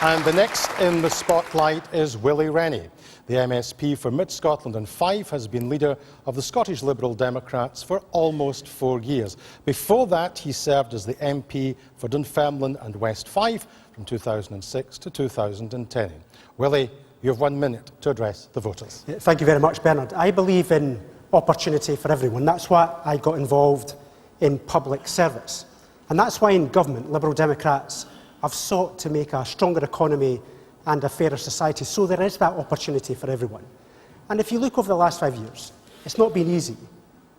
And the next in the spotlight is Willie Rennie. The MSP for Mid-Scotland and Fife has been leader of the Scottish Liberal Democrats for almost 4 years. Before that, he served as the MP for Dunfermline and West Fife from 2006 to 2010. Willie, you have 1 minute to address the voters. Thank you very much, Bernard. I believe in opportunity for everyone. That's why I got involved in public service. And that's why in government, Liberal Democrats have sought to make a stronger economy and a fairer society, so there is that opportunity for everyone. And if you look over the last 5 years, it's not been easy,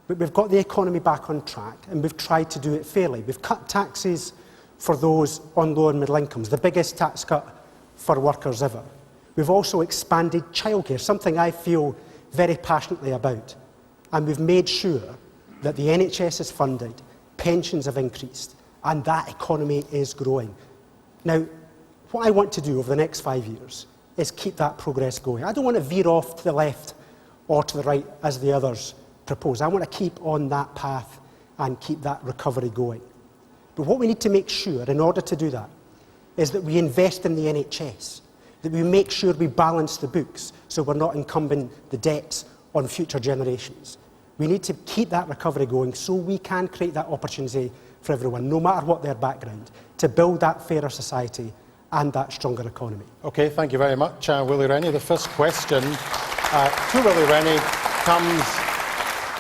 but we've got the economy back on track and we've tried to do it fairly. We've cut taxes for those on low and middle incomes, the biggest tax cut for workers ever. We've also expanded childcare, something I feel very passionately about. And we've made sure that the NHS is funded, pensions have increased, and that economy is growing. Now, what I want to do over the next 5 years is keep that progress going. I don't want to veer off to the left or to the right as the others propose. I want to keep on that path and keep that recovery going. But what we need to make sure in order to do that is that we invest in the NHS, that we make sure we balance the books so we're not incumbent the debts on future generations. We need to keep that recovery going so we can create that opportunity for everyone, no matter what their background, to build that fairer society and that stronger economy. OK, thank you very much, Willie Rennie. The first question to Willie Rennie comes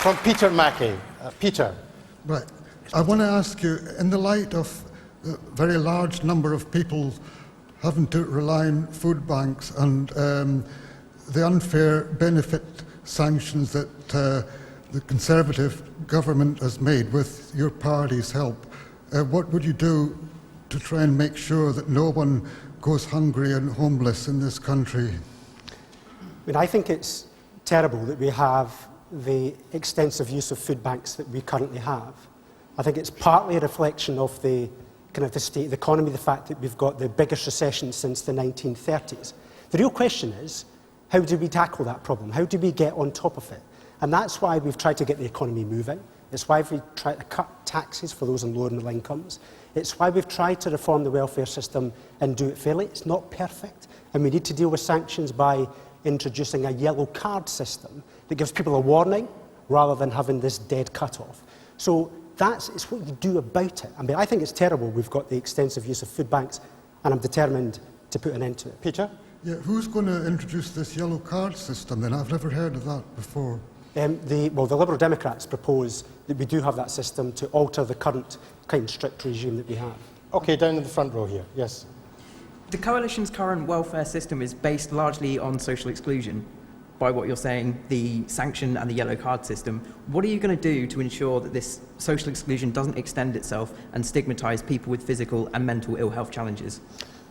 from Peter Mackey. Peter. Right. I want to ask you, in the light of the very large number of people having to rely on food banks and the unfair benefit sanctions that the Conservative government has made with your party's help, what would you do to try and make sure that no one goes hungry and homeless in this country? I think it's terrible that we have the extensive use of food banks that we currently have. I think it's partly a reflection of the state of the economy, the fact that we've got the biggest recession since the 1930s. The real question is, how do we tackle that problem? How do we get on top of it? And that's why we've tried to get the economy moving. It's why we've tried to cut taxes for those on lower middle incomes. It's why we've tried to reform the welfare system and do it fairly. It's not perfect, and we need to deal with sanctions by introducing a yellow card system that gives people a warning rather than having this dead cut-off. So it's what you do about it. I think it's terrible we've got the extensive use of food banks, and I'm determined to put an end to it. Peter? Yeah, who's going to introduce this yellow card system then? I've never heard of that before. The Liberal Democrats propose that we do have that system to alter the current kind of strict regime that we have. OK, down in the front row here. Yes. The Coalition's current welfare system is based largely on social exclusion. By what you're saying, the sanction and the yellow card system. What are you going to do to ensure that this social exclusion doesn't extend itself and stigmatise people with physical and mental ill health challenges?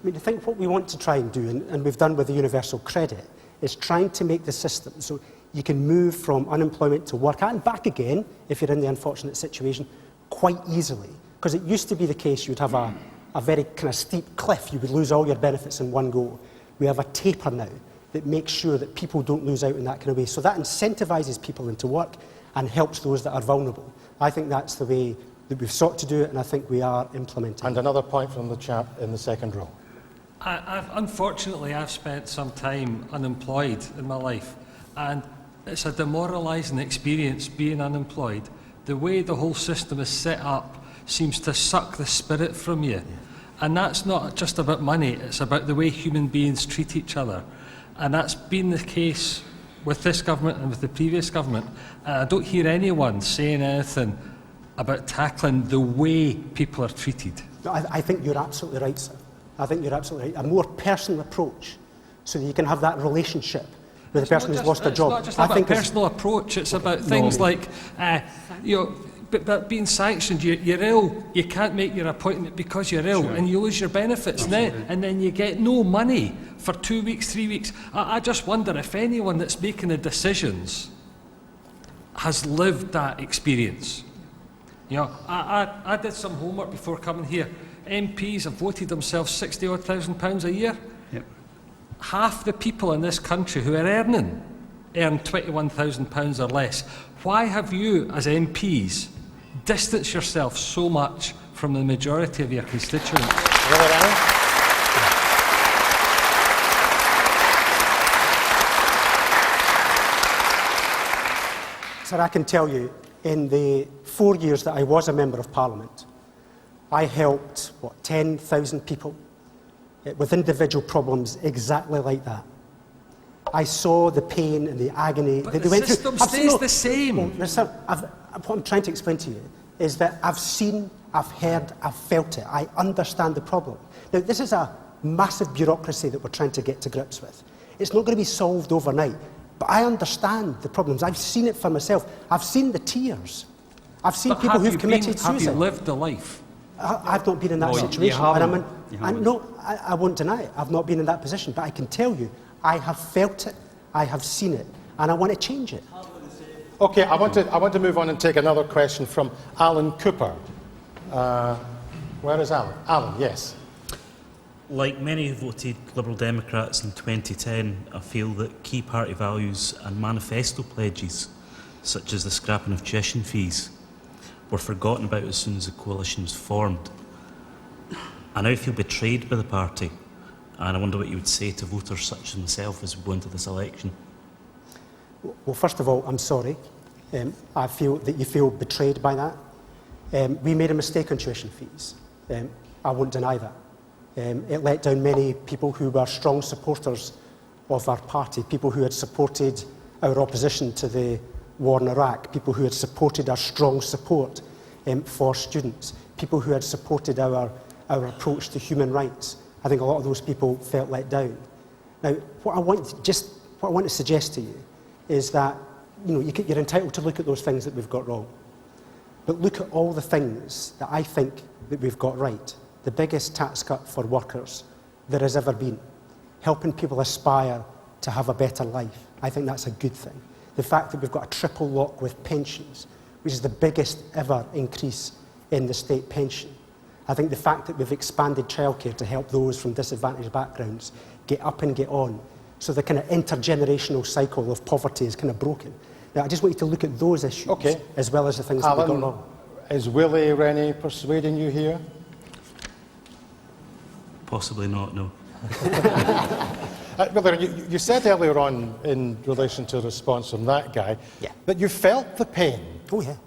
I think what we want to try and do, and we've done with the universal credit, is trying to make the system so you can move from unemployment to work and back again, if you're in the unfortunate situation, quite easily. Because it used to be the case you'd have a very steep cliff, you would lose all your benefits in one go. We have a taper now that makes sure that people don't lose out in that kind of way. So that incentivises people into work and helps those that are vulnerable. I think that's the way that we've sought to do it, and I think we are implementing. And another point from the chap in the second row. Unfortunately, I've spent some time unemployed in my life, and it's a demoralising experience being unemployed. The way the whole system is set up seems to suck the spirit from you. Yeah. And that's not just about money, it's about the way human beings treat each other. And that's been the case with this government and with the previous government. And I don't hear anyone saying anything about tackling the way people are treated. I think you're absolutely right, sir. I think you're absolutely right. A more personal approach so that you can have that relationship with the person who's lost a job. It's not just about a personal approach, it's about things like, but being sanctioned, you're ill, you can't make your appointment because you're ill, and you lose your benefits, and then you get no money for 2 weeks, 3 weeks. I just wonder if anyone that's making the decisions has lived that experience. I did some homework before coming here. MPs have voted themselves £60,000 a year. Yep. Half the people in this country who are earn £21,000 or less. Why have you, as MPs, distanced yourself so much from the majority of your constituents? Sir, I can tell you, in the 4 years that I was a Member of Parliament, I helped, 10,000 people with individual problems exactly like that. I saw the pain and the agony But that the they went through. system stays the same. Well, sir, what I'm trying to explain to you is that I've seen, I've heard, I've felt it. I understand the problem. Now, this is a massive bureaucracy that we're trying to get to grips with. It's not going to be solved overnight. But I understand the problems. I've seen it for myself. I've seen the tears. I've seen But people have who've you committed been, have suicide. you lived the life? I've not been in that No, you situation. haven't. I won't deny it. I've not been in that position. But I can tell you, I have felt it, I have seen it, and I want to change it. Okay, I want to move on and take another question from Alan Cooper. Where is Alan? Alan, yes. Like many who voted Liberal Democrats in 2010, I feel that key party values and manifesto pledges, such as the scrapping of tuition fees, were forgotten about as soon as the coalition was formed. I now feel betrayed by the party, and I wonder what you would say to voters such as myself as we go into this election. Well, first of all, I'm sorry. I feel that you feel betrayed by that. We made a mistake on tuition fees. I won't deny that. It let down many people who were strong supporters of our party, people who had supported our opposition to the war in Iraq, people who had supported our strong support for students, people who had supported our approach to human rights. I think a lot of those people felt let down. Now, what I want to suggest to you is that you're entitled to look at those things that we've got wrong, but look at all the things that I think that we've got right. The biggest tax cut for workers there has ever been, helping people aspire to have a better life. I think that's a good thing. The fact that we've got a triple lock with pensions, which is the biggest ever increase in the state pension. I think the fact that we've expanded childcare to help those from disadvantaged backgrounds get up and get on, so the kind of intergenerational cycle of poverty is kind of broken. Now, I just want you to look at those issues as well as the things that we've got wrong. Is Willie Rennie persuading you here? Possibly not, no. You said earlier on, in relation to a response from that guy, that you felt the pain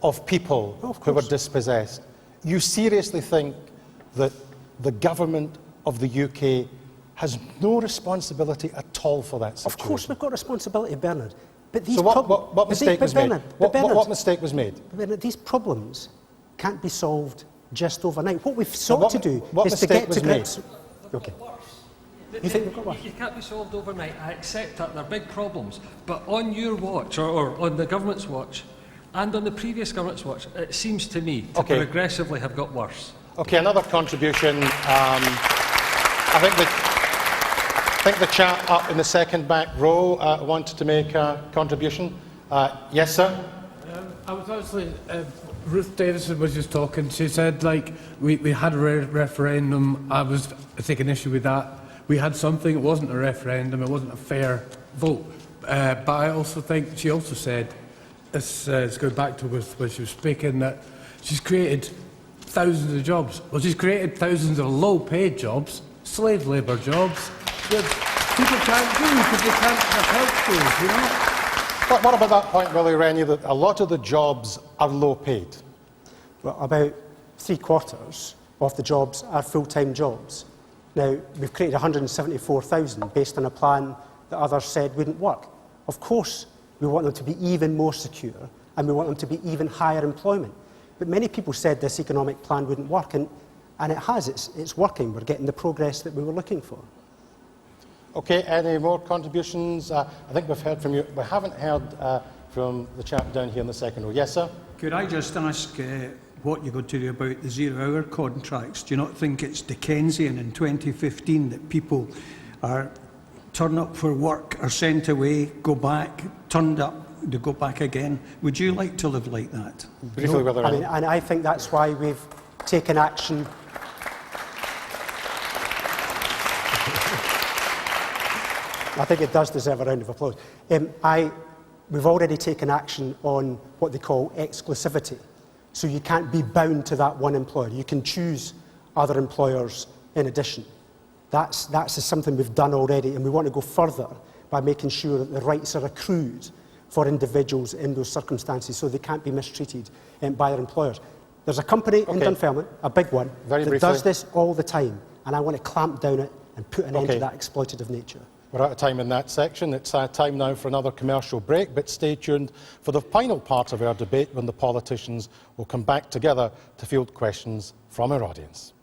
of people who were dispossessed. You seriously think that the government of the UK has no responsibility at all for that situation? Of course we've got responsibility, Bernard. But these so what mistake was made? What mistake was made? Bernard, these problems can't be solved just overnight. What we've sought to do is to get to grips. Okay. You think we've got worse? You can't be solved overnight. I accept that. They're big problems. But on your watch, or on the government's watch, and on the previous government's watch, it seems to me to progressively have got worse. Okay, another contribution. I think the chap up in the second back row wanted to make a contribution. Yes, sir? I was actually... Ruth Davison was just talking. She said, we had a referendum. I was taking issue with that. We had something. It wasn't a referendum. It wasn't a fair vote. But I also think she also said, this goes back to when she was speaking, that she's created thousands of jobs. Well, she's created thousands of low-paid jobs, slave labour jobs, that people can't do because they can't have health schools, you know? What about that point, Willie Rennie, that a lot of the jobs are low paid? Well, about 3/4 of the jobs are full-time jobs. Now, we've created 174,000 based on a plan that others said wouldn't work. Of course, we want them to be even more secure, and we want them to be even higher employment. But many people said this economic plan wouldn't work, and it has. It's working. We're getting the progress that we were looking for. Okay, any more contributions? I think we've heard from you. We haven't heard from the chap down here in the second row. Yes, sir? Could I just ask what you're going to do about the zero-hour contracts? Do you not think it's Dickensian in 2015 that people are turn up for work, are sent away, go back, turned up, to go back again? Would you like to live like that? Briefly, no, and I think that's why we've taken action. I think it does deserve a round of applause. We've already taken action on what they call exclusivity. So you can't be bound to that one employer. You can choose other employers in addition. That's something we've done already, and we want to go further by making sure that the rights are accrued for individuals in those circumstances so they can't be mistreated by their employers. There's a company in Dunfermline, a big one, that does this all the time, and I want to clamp down it and put an end to that exploitative nature. We're out of time in that section. It's time now for another commercial break, but stay tuned for the final part of our debate when the politicians will come back together to field questions from our audience.